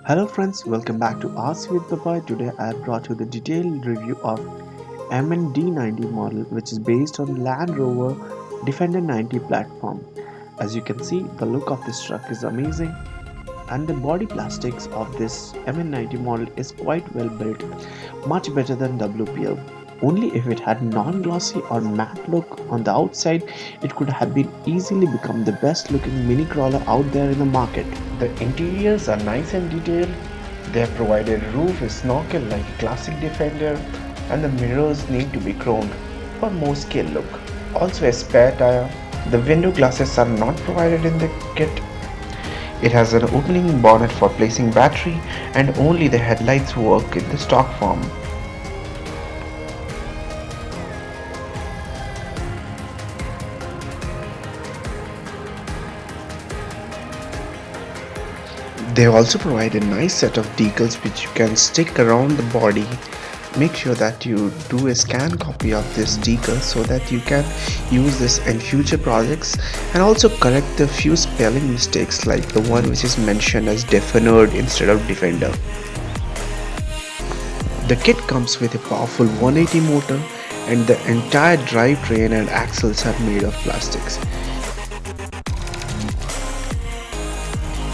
Hello friends, welcome back to RC with Popeye. Today I have brought you the detailed review of MND90 model, which is based on Land Rover Defender 90 platform. As you can see, the look of this truck is amazing and the body plastics of this MN90 model is quite well built, much better than WPL. Only if it had non-glossy or matte look on the outside, it could have been easily become the best looking mini crawler out there in the market. The interiors are nice and detailed. They have provided roof is snorkel like a classic Defender, and the mirrors need to be chromed for more scale look. Also a spare tire. The window glasses are not provided in the kit. It has an opening bonnet for placing battery, and only the headlights work in the stock form. They also provide a nice set of decals which you can stick around the body. Make sure that you do a scan copy of this decal so that you can use this in future projects, and also correct the few spelling mistakes like the one which is mentioned as Defender instead of Defender. The kit comes with a powerful 180 motor, and the entire drivetrain and axles are made of plastics.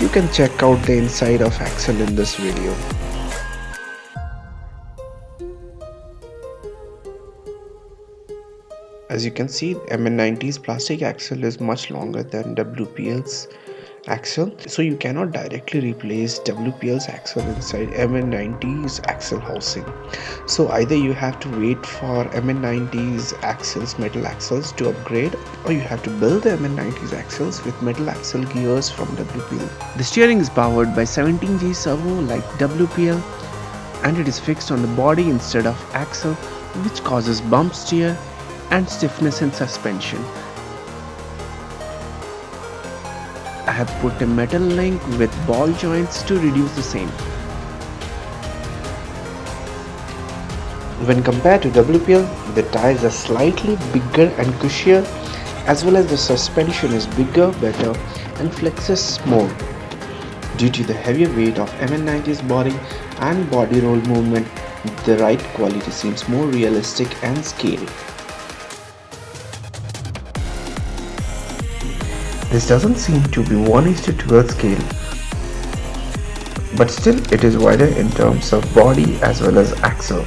You can check out the inside of axle in this video. As you can see, MN90's plastic axle is much longer than WPL's axle, so you cannot directly replace WPL's axle inside MN90's axle housing. So either you have to wait for MN90's axles, metal axles to upgrade, or you have to build the MN90's axles with metal axle gears from WPL. The steering is powered by 17G servo like WPL, and it is fixed on the body instead of axle, which causes bump steer and stiffness in suspension. I have put a metal link with ball joints to reduce the same. When compared to WPL, the tires are slightly bigger and cushier, as well as the suspension is bigger, better, and flexes more. Due to the heavier weight of MN90's body and body roll movement, the ride quality seems more realistic and scary. This doesn't seem to be 1:12 scale, but still it is wider in terms of body as well as axle.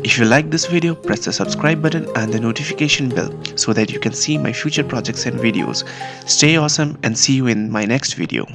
If you like this video, press the subscribe button and the notification bell so that you can see my future projects and videos. Stay awesome and see you in my next video.